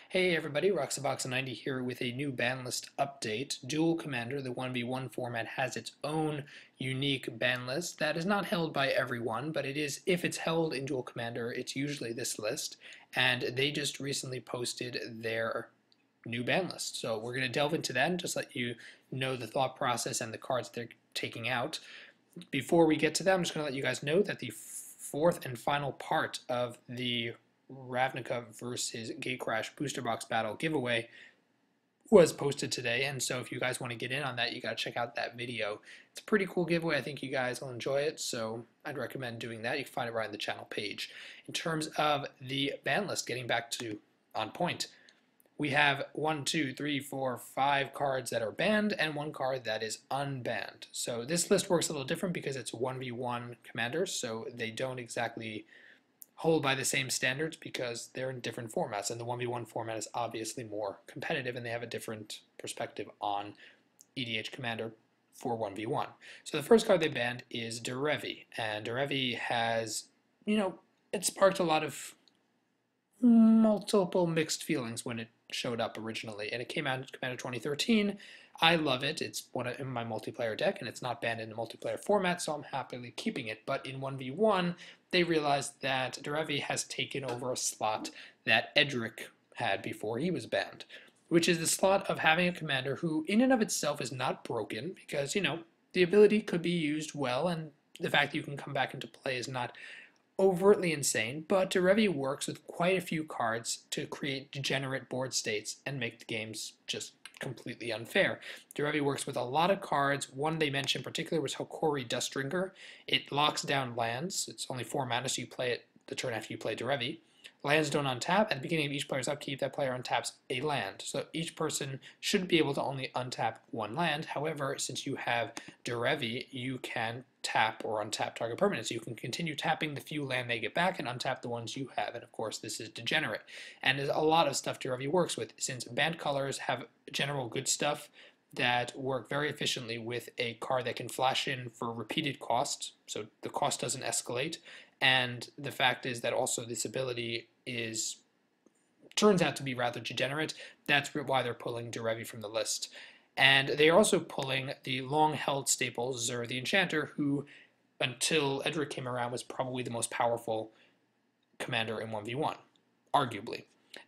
Hey everybody, Roxabox90 here with a new ban list update. Dual Commander, the 1v1 format, has its own unique ban list that is not held by everyone, but it is, if it's held in Dual Commander, it's usually this list, and they just recently posted their new ban list. So we're going to delve into that and just let you know the thought process and the cards they're taking out. Before we get to that, I'm just going to let you guys know that the fourth and final part of the Ravnica versus Gatecrash booster box battle giveaway was posted today, and so if you guys want to get in on that, you got to check out that video. It's a pretty cool giveaway. I think you guys will enjoy it, so I'd recommend doing that. You can find it right on the channel page. In terms of the ban list, getting back to on point, we have 1, 2, 3, 4, 5 cards that are banned and 1 card that is unbanned. So this list works a little different because it's 1v1 commanders, so they don't exactly hold by the same standards because they're in different formats, and the 1v1 format is obviously more competitive and they have a different perspective on EDH Commander for 1v1. So the first card they banned is Derevi, and Derevi has, it sparked a lot of multiple mixed feelings when it showed up originally, and it came out in Commander 2013. I love it. It's in my multiplayer deck, and it's not banned in the multiplayer format, so I'm happily keeping it. But in 1v1, they realized that Derevi has taken over a slot that Edric had before he was banned, which is the slot of having a commander who, in and of itself, is not broken, because, the ability could be used well, and the fact that you can come back into play is not overtly insane, but Derevi works with quite a few cards to create degenerate board states and make the games just completely unfair. Derevi works with a lot of cards. One they mentioned in particular was Hokori Dustdrinker. It locks down lands. It's only 4 mana, so you play it the turn after you play Derevi. Lands don't untap. At the beginning of each player's upkeep, that player untaps a land. So each person should be able to only untap 1 land. However, since you have Derevi, you can tap or untap target permanents. You can continue tapping the few land they get back and untap the ones you have. And of course, this is degenerate. And there's a lot of stuff Derevi works with. Since banned colors have general good stuff that work very efficiently with a card that can flash in for repeated cost, so the cost doesn't escalate. And the fact is that also this ability turns out to be rather degenerate. That's why they're pulling Derevi from the list. And they are also pulling the long-held staple Zur the Enchanter, who, until Edric came around, was probably the most powerful commander in 1v1, arguably.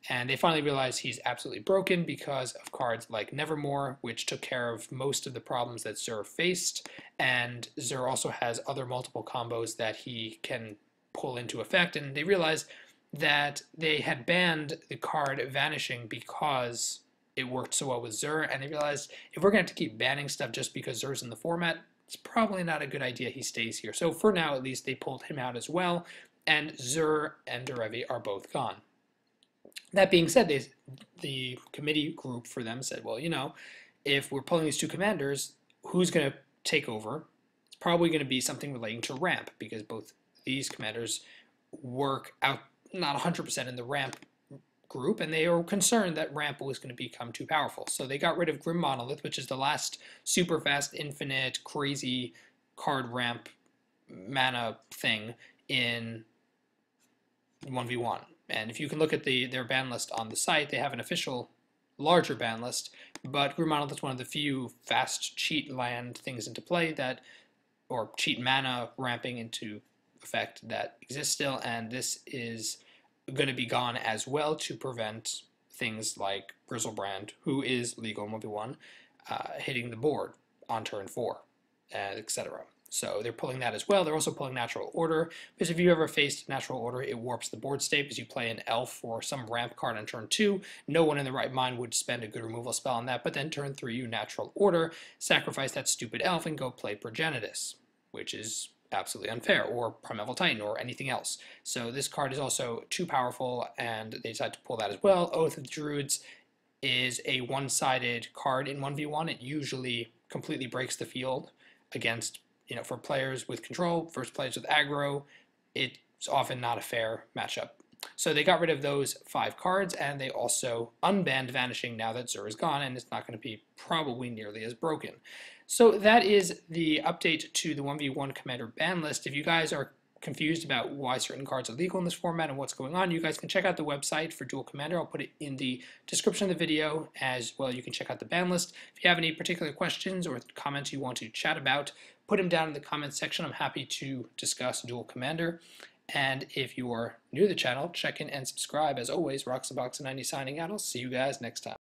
And they finally realized he's absolutely broken because of cards like Nevermore, which took care of most of the problems that Zur faced, and Zur also has other multiple combos that he can pull into effect, and they realized that they had banned the card Vanishing because it worked so well with Zur, and they realized if we're going to keep banning stuff just because Zur's in the format, it's probably not a good idea he stays here. So for now, at least, they pulled him out as well, and Zur and Derevi are both gone. That being said, the committee group for them said, well, if we're pulling these 2 commanders, who's going to take over? It's probably going to be something relating to ramp, because both these commanders work out not 100% in the ramp group, and they are concerned that ramp was going to become too powerful. So they got rid of Grim Monolith, which is the last super fast, infinite, crazy card ramp mana thing in 1v1. And if you can look at their ban list on the site, they have an official larger ban list, but Grim Monolith is one of the few fast cheat land things into play or cheat mana ramping into effect that exists still, and this is going to be gone as well to prevent things like Grizzlebrand, who is legal in 1v1, hitting the board on turn 4, etc. So they're pulling that as well. They're also pulling Natural Order, because if you ever faced Natural Order, it warps the board state because you play an elf or some ramp card on turn 2. No one in the right mind would spend a good removal spell on that, but then turn 3 you Natural Order, sacrifice that stupid elf, and go play Progenitus, which is absolutely unfair, or Primeval Titan, or anything else. So this card is also too powerful, and they decided to pull that as well. Oath of the Druids is a one-sided card in 1v1. It usually completely breaks the field against, for players with control versus players with aggro. It's often not a fair matchup. So they got rid of those 5 cards, and they also unbanned Vanishing now that Zur is gone, and it's not going to be probably nearly as broken. So that is the update to the 1v1 Commander ban list. If you guys are confused about why certain cards are legal in this format and what's going on, you guys can check out the website for Dual Commander. I'll put it in the description of the video as well. You can check out the ban list. If you have any particular questions or comments you want to chat about, put them down in the comments section. I'm happy to discuss Dual Commander. And if you're new to the channel, check in and subscribe. As always, Roxabox90 signing out. I'll see you guys next time.